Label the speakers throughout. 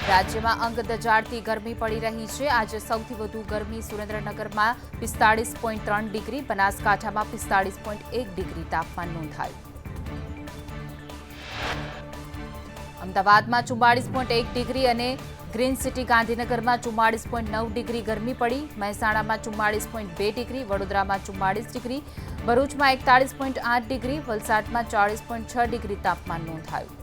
Speaker 1: રાજ્યમાં અંગ દજાડતી ગરમી પડી રહી છે। આજે સૌથી વધુ ગરમી સુરેન્દ્રનગરમાં 45.3 ડિગ્રી, બનાસકાંઠામાં 45.1 ડિગ્રી તાપમાન નોંધાયું। અમદાવાદમાં 44.1 ડિગ્રી અને ગ્રીન સિટી ગાંધીનગરમાં 44.9 ડિગ્રી ગરમી પડી। મહેસાણામાં 44.2 ડિગ્રી, વડોદરામાં 44 ડિગ્રી, ભરૂચમાં 41.8 ડિગ્રી, વલસાડમાં 40.6 ડિગ્રી તાપમાન નોંધાયું।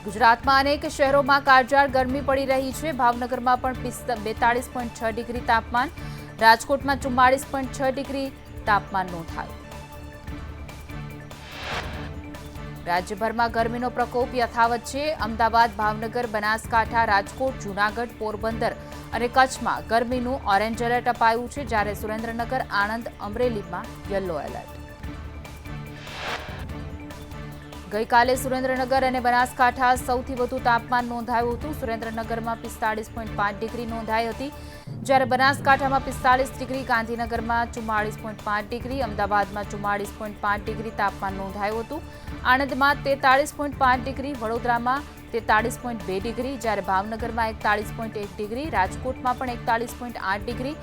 Speaker 1: ગુજરાતમાં અનેક શહેરોમાં કાળઝાળ ગરમી પડી રહી છે। ભાવનગરમાં પણ 42.6 ડિગ્રી તાપમાન, રાજકોટમાં 44.6 ડિગ્રી તાપમાન નોંધાયું। રાજ્યભરમાં ગરમીનો પ્રકોપ યથાવત છે। અમદાવાદ, ભાવનગર, બનાસકાંઠા, રાજકોટ, જૂનાગઢ, પોરબંદર અને કચ્છમાં ગરમીનું ઓરેન્જ એલર્ટ અપાયું છે, જ્યારે સુરેન્દ્રનગર, આણંદ, અમરેલીમાં યલો એલર્ટ। ગઈકાલે સુરેન્દ્રનગર અને બનાસકાંઠા સૌથી વધુ તાપમાન નોંધાયું હતું। સુરેન્દ્રનગરમાં 45.5 ડિગ્રી નોંધાઈ હતી, જ્યારે બનાસકાંઠામાં 45 ડિગ્રી, ગાંધીનગરમાં 44.5 ડિગ્રી, અમદાવાદમાં 44.5 ડિગ્રી તાપમાન નોંધાયું હતું। આણંદમાં 43.5 ડિગ્રી, વડોદરામાં 43.2 ડિગ્રી, જ્યારે ભાવનગરમાં 41.1 ડિગ્રી, રાજકોટમાં પણ 41.8 ડિગ્રી,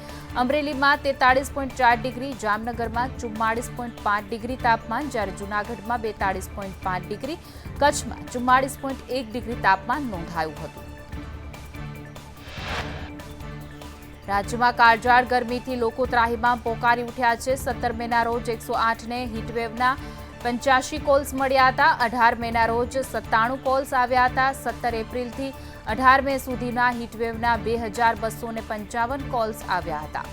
Speaker 1: અમરેલીમાં 43.4 ડિગ્રી, જામનગરમાં 44.5 ડિગ્રી તાપમાન, જ્યારે જૂનાગઢમાં 42.5 ડિગ્રી, કચ્છમાં 44.1 ડિગ્રી તાપમાન નોંધાયું હતું। રાજ્યમાં કાળઝાળ ગરમીથી લોકો ત્રાહિમામ પોકારી ઉઠ્યા છે। 17 મેના રોજ 108ને હીટવેવના 85 કોલ્સ મળ્યા હતા। 18 મેના રોજ 97 કોલ્સ આવ્યા હતા। 17 એપ્રિલથી 18 મે સુધીના હીટવેવના 2255 કોલ્સ આવ્યા હતા।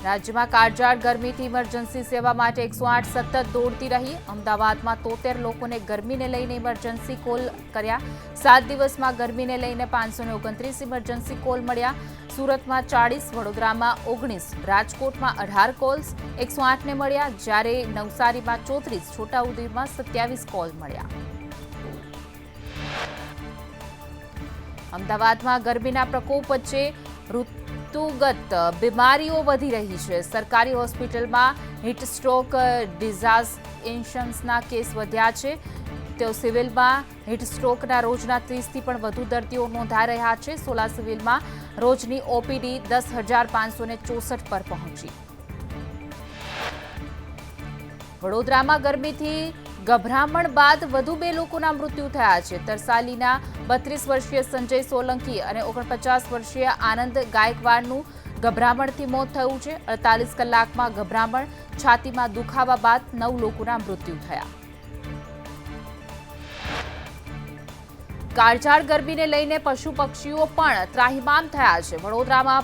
Speaker 1: રાજ્યમાં કાળઝાળ ગરમીથી ઇમરજન્સી સેવા માટે 108 સતત દોડતી રહી। અમદાવાદમાં 73 લોકોને ગરમીને લઈને ઇમરજન્સી કોલ કર્યા। 7 દિવસમાં ગરમીને લઈને 529 ઇમરજન્સી કોલ મળ્યા। સુરતમાં 40, વડોદરામાં 19, રાજકોટમાં 18 કોલ્સ 108ને મળ્યા, જ્યારે નવસારીમાં 34, છોટાઉદેપુરમાં 27 કોલ મળ્યા। અમદાવાદમાં ગરમીના પ્રકોપ વચ્ચે ઋતુગત બીમારીઓ વધી રહી છે। સરકારી હોસ્પિટલમાં હીટ સ્ટ્રોક, ડિઝાસ્ટેશનના કેસ વધ્યા છે, તો સિવિલમાં હીટ સ્ટ્રોકના રોજના 30થી પણ વધુ દર્દીઓ નોંધાઈ રહ્યા છે। સોલા સિવિલમાં રોજની ઓપીડી 10,564 પર પહોંચી। વડોદરામાં ગરમીથી ગભરામણ બાદ વધુ 2 લોકોના મૃત્યુ થયા છે। તરસાલીના 32 વર્ષીય સંજય સોલંકી અને 49 વર્ષીય આનંદ ગાયકવાડનું ગભરામણથી મોત થયું છે। 48 કલાકમાં ગભરામણ, છાતીમાં દુખાવા બાદ 9 લોકોના મૃત્યુ થયા। કાળઝાળ ગરમીને લઈને પશુ પક્ષીઓ પણ ત્રાહિમામ થયા છે। વડોદરામાં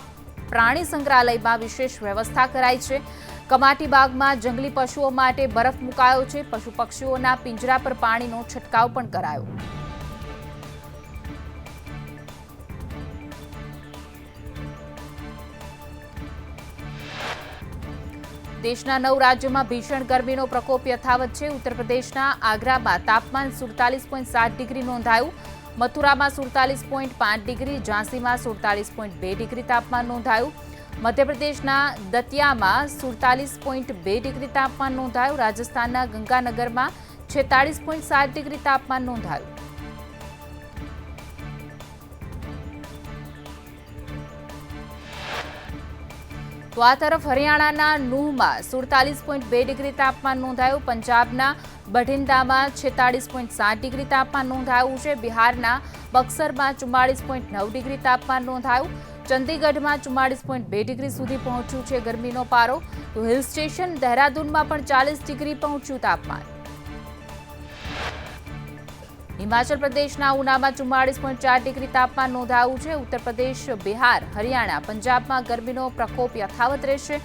Speaker 1: પ્રાણી સંગ્રહાલયમાં વિશેષ વ્યવસ્થા કરાઈ છે। કમાટી બાગમાં જંગલી પશુઓ માટે બરફ મુકાયો છે। પશુ પક્ષીઓના પિંજરા પર પાણીનો છંટકાવ પણ કરાયો। દેશના 9 રાજ્યોમાં ભીષણ ગરમીનો પ્રકોપ યથાવત છે। ઉત્તર પ્રદેશના આગ્રામાં તાપમાન 47.7 ડિગ્રી નોંધાયું। મથુરામાં 47.5 ડિગ્રી, ઝાંસીમાં 47.2 ડિગ્રી તાપમાન નોંધાયું। મધ્યપ્રદેશના દતિયામાં 47.2 ડિગ્રી તાપમાન નોંધાયું। રાજસ્થાનના ગંગાનગરમાં 46.7 ડિગ્રી તાપમાન નોંધાયું। તો આ તરફ હરિયાણાના નૂહમાં 47.2 ડિગ્રી તાપમાન નોંધાયું। પંજાબના બઠિંડામાં 46.7 ડિગ્રી તાપમાન નોંધાયું છે। બિહારના બક્સરમાં 44.9 ડિગ્રી તાપમાન નોંધાયું। ચંદીગઢમાં 44.2 ડિગ્રી સુધી પહોંચ્યું છે ગરમીનો પારો। તો હિલ સ્ટેશન દહેરાદૂનમાં પણ 40 ડિગ્રી પહોંચ્યું તાપમાન। હિમાચલ પ્રદેશના ઉનામાં 44.4 ડિગ્રી તાપમાન નોંધાયું છે। ઉત્તર પ્રદેશ, બિહાર, હરિયાણા, પંજાબમાં ગરમીનો પ્રકોપ યથાવત રહેશે।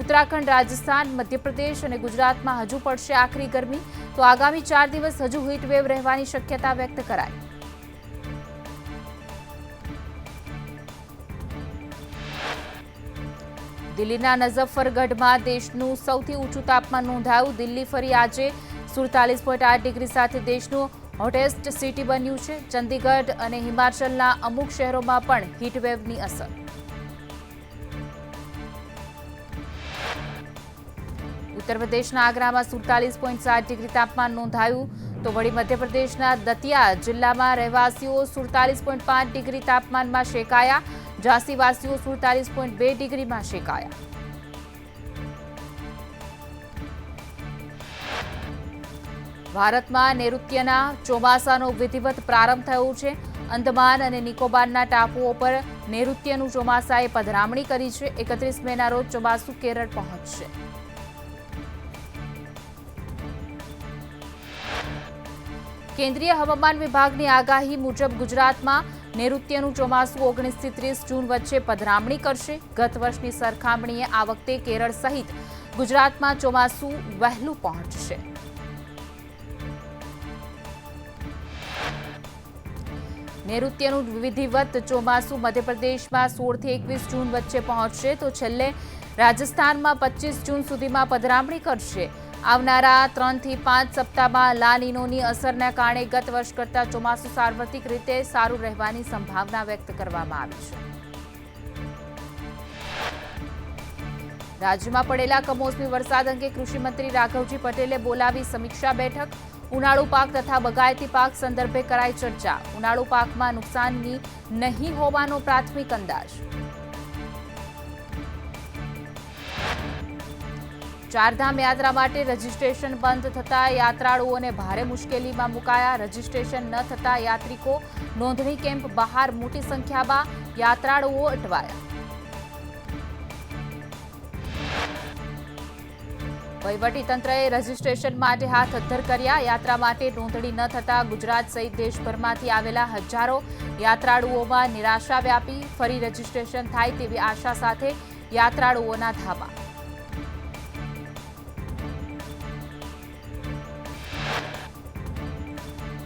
Speaker 1: ઉત્તરાખંડ, રાજસ્થાન, મધ્યપ્રદેશ અને ગુજરાતમાં હજુ પડશે આકરી ગરમી। તો આગામી 4 દિવસ હજુ હીટવેવ રહેવાની શક્યતા વ્યક્ત કરાઈ। દિલ્હીના નઝફરગઢમાં દેશનું સૌથી ઊંચું તાપમાન નોંધાયું। દિલ્હી ફરી આજે 47.8 ડિગ્રી સાથે દેશનું હોટેસ્ટ સિટી બન્યું છે। ચંદીગઢ અને હિમાચલના અમુક શહેરોમાં પણ હીટવેવની અસર। ઉત્તર પ્રદેશના આગ્રામાં 47.7 ડિગ્રી તાપમાન નોંધાયું। તો વળી મધ્યપ્રદેશના દતિયા જિલ્લામાં રહેવાસીઓ 47.5 ડિગ્રી તાપમાનમાં શેકાયા. ઝાંસીવાસીઓ 47.2 ડિગ્રીમાં શેકાયા. ભારતમાં નૈઋત્યના ચોમાસાનો વિધિવત પ્રારંભ થયો છે. અંદમાન અને નિકોબારના ટાપુઓ પર નૈઋત્યનું ચોમાસાએ પધરામણી કરી છે. 31 મેના રોજ ચોમાસું કેરળ પહોંચશે. કેન્દ્રીય હવામાન વિભાગની આગાહી મુજબ ગુજરાતમાં નૈઋત્યનું ચોમાસું 19 થી 30 જૂન વચ્ચે પધરામણી કરશે. ગત વર્ષની સરખામણીએ આ વખતે કેરળ સહિત ગુજરાતમાં ચોમાસું વહેલું પહોંચશે. નૈઋત્યનું વિધિવત ચોમાસું મધ્યપ્રદેશમાં 16 થી 21 જૂન વચ્ચે પહોંચશે તો છેલ્લે રાજસ્થાનમાં 25 જૂન સુધીમાં પધરામણી કરશે. આવનારા 3 થી 5 સપ્તાહમાં લા નીનોની અસરના કારણે ગત વર્ષ કરતાં ચોમાસું સાર્વત્રિક રીતે સારું રહેવાની સંભાવના વ્યક્ત કરવામાં આવી છે. રાજ્યમાં પડેલા કમોસમી વરસાદ અંગે કૃષિમંત્રી રાઘવજી પટેલે બોલાવી સમીક્ષા બેઠક. ઉનાળુ પાક તથા બગાયતી પાક સંદર્ભે કરાઈ ચર્ચા. ઉનાળુ પાકમાં નુકસાનની નહીં હોવાનો પ્રાથમિક અંદાજ. ચારધામ યાત્રા માટે રજીસ્ટ્રેશન બંધ થતા યાત્રાળુઓને ભારે મુશ્કેલીમાં મુકાયા. રજીસ્ટ્રેશન ન થતા યાત્રિકો નોંધણી કેમ્પ બહાર મોટી સંખ્યામાં યાત્રાળુઓ અટવાયા. વહીવટીતંત્રએ રજીસ્ટ્રેશન માટે હાથ અદ્ધર કર્યા. યાત્રા માટે નોંધણી ન થતા ગુજરાત સહિત દેશભરમાંથી આવેલા હજારો યાત્રાળુઓમાં નિરાશા વ્યાપી. ફરી રજીસ્ટ્રેશન થાય તેવી આશા સાથે યાત્રાળુઓના ધાબા.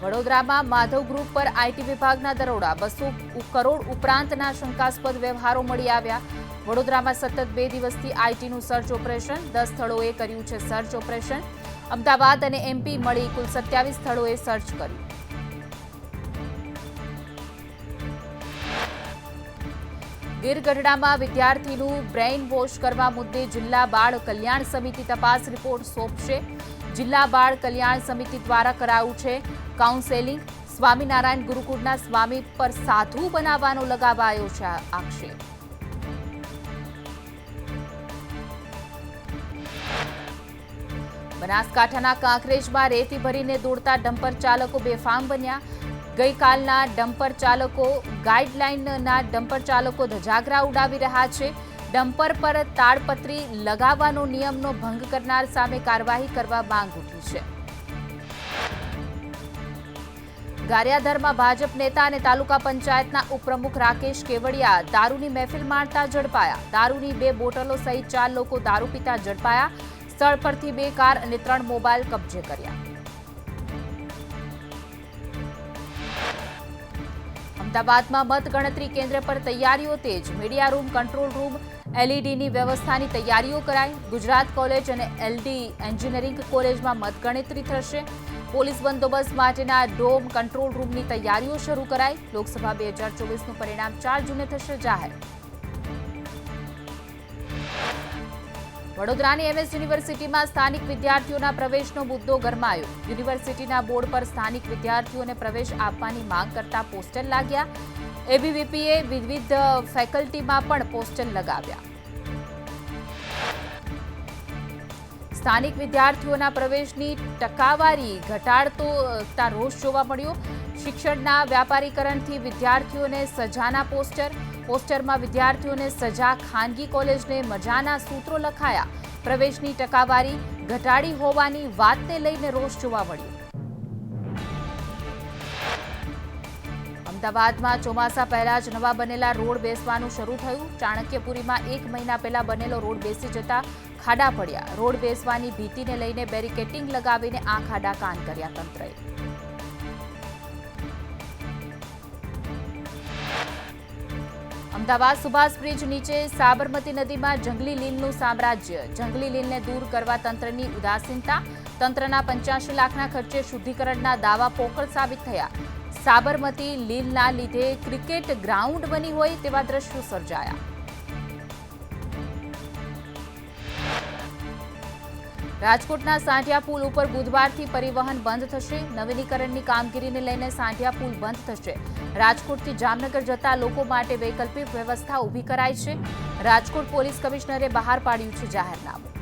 Speaker 1: વડોદરામાં માધવ ગ્રુપ પર આઈટી વિભાગના દરોડા. 200 કરોડ ઉપરાંતના શંકાસ્પદ વ્યવહારો મળી આવ્યા. વડોદરામાં સતત 2 દિવસથી આઈટીનું સર્ચ ઓપરેશન. 10 સ્થળોએ કર્યું છે સર્ચ ઓપરેશન. અમદાવાદ અને એમપી મળી કુલ 27 સ્થળોએ સર્ચ કર્યું. ગીર ગઢડામાં વિદ્યાર્થીનું બ્રેઇન વોશ કરવા મુદ્દે જિલ્લા બાળ કલ્યાણ સમિતિ તપાસ રિપોર્ટ સોંપશે. જિલ્લા બાળ કલ્યાણ સમિતિ દ્વારા કરાયું છે કાઉન્સેલિંગ. સ્વામિનારાયણ ગુરુકુળના સ્વામી પર સાધુ બનાવવાનો લગાવાયો છે આક્ષેપ. બનાસકાંઠાના કાંકરેજમાં રેતી ભરીને દોડતા ડમ્પર ચાલકો બેફામ બન્યા. ગઈકાલના ડમ્પર ચાલકો ગાઈડલાઈનના ડમ્પર ચાલકો ધજાગરા ઉડાવી રહ્યા છે. ડમ્પર પર તાડપત્રી લગાવવાનો નિયમનો ભંગ કરનાર સામે કાર્યવાહી કરવા માંગ ઉઠી છે. ગારિયાધારમાં ભાજપ નેતા અને તાલુકા પંચાયતના ઉપપ્રમુખ રાકેશ કેવડિયા દારૂની મહેફિલ માણતા ઝડપાયા. દારૂની 2 બોટલો સહિત 4 લોકો દારૂ પીતા ઝડપાયા. સ્થળ પરથી 2 કાર અને 3 મોબાઈલ કબજે કર્યા. અમદાવાદમાં મતગણતરી કેન્દ્ર પર તૈયારીઓ તેજ. મીડિયા રૂમ, કંટ્રોલ રૂમ, એલઈડીની વ્યવસ્થાની તૈયારીઓ કરાઈ. ગુજરાત કોલેજ અને એલડી એન્જિનિયરિંગ કોલેજમાં મતગણતરી થશે. પોલીસ બંદોબસ્ત માટેના ડોમ, કંટ્રોલ રૂમની તૈયારીઓ શરૂ કરાઈ. લોકસભા 2024નું પરિણામ 4 જૂને થશે જાહેર. વડોદરાની એમએસ યુનિવર્સિટીમાં સ્થાનિક વિદ્યાર્થીઓના પ્રવેશનો મુદ્દો ગરમાયો. યુનિવર્સિટીના બોર્ડ પર સ્થાનિક વિદ્યાર્થીઓને પ્રવેશ આપવાની માંગ કરતા પોસ્ટર લાગ્યા. એબીવીપીએ વિવિધ ફેકલ્ટીમાં પણ પોસ્ટર લગાવ્યા. સ્થાનિક વિદ્યાર્થીઓના પ્રવેશની ટકાવારી ઘટાડતો રોષ જોવા મળ્યો. શિક્ષણના વ્યાપારીકરણથી વિદ્યાર્થીઓને સજાના પોસ્ટર. પોસ્ટરમાં વિદ્યાર્થીઓને સજા, ખાનગી કોલેજને મજાના સૂત્રો લખાયા. પ્રવેશની ટકાવારી ઘટાડી હોવાની વાતને લઈને રોષ જોવા મળ્યો. અમદાવાદમાં ચોમાસા પહેલા જ નવા બનેલા રોડ બેસવાનું શરૂ થયું. ચાણક્યપુરીમાં 1 મહિના પહેલા બનેલો રોડ બેસી જતા ખાડા પડ્યા. રોડ બેસવાની ભીતિને લઈને બેરિકેટિંગ લગાવીને આ ખાડા કાન કર્યા તંત્રએ. અમદાવાદ સુભાષ બ્રિજ નીચે સાબરમતી નદીમાં જંગલી લીલનું સામ્રાજ્ય. જંગલી લીલને દૂર કરવા તંત્રની ઉદાસીનતા. તંત્રના 85 લાખના ખર્ચે શુદ્ધિકરણના દાવા પોકળ સાબિત થયા. સાબરમતી લીલના લીધે ક્રિકેટ ગ્રાઉન્ડ બની હોય તેવા દ્રશ્યો સર્જાયા. રાજકોટના સાંઢિયા પુલ ઉપર બુધવારથી પરિવહન બંધ થશે. નવીનીકરણની કામગીરીને લઈને સાંઢિયા પુલ બંધ થશે. રાજકોટથી જામનગર જતા લોકો માટે વૈકલ્પિક વ્યવસ્થા ઊભી કરાઈ છે. રાજકોટ પોલીસ કમિશનરે બહાર પાડ્યું છે જાહેરનામું.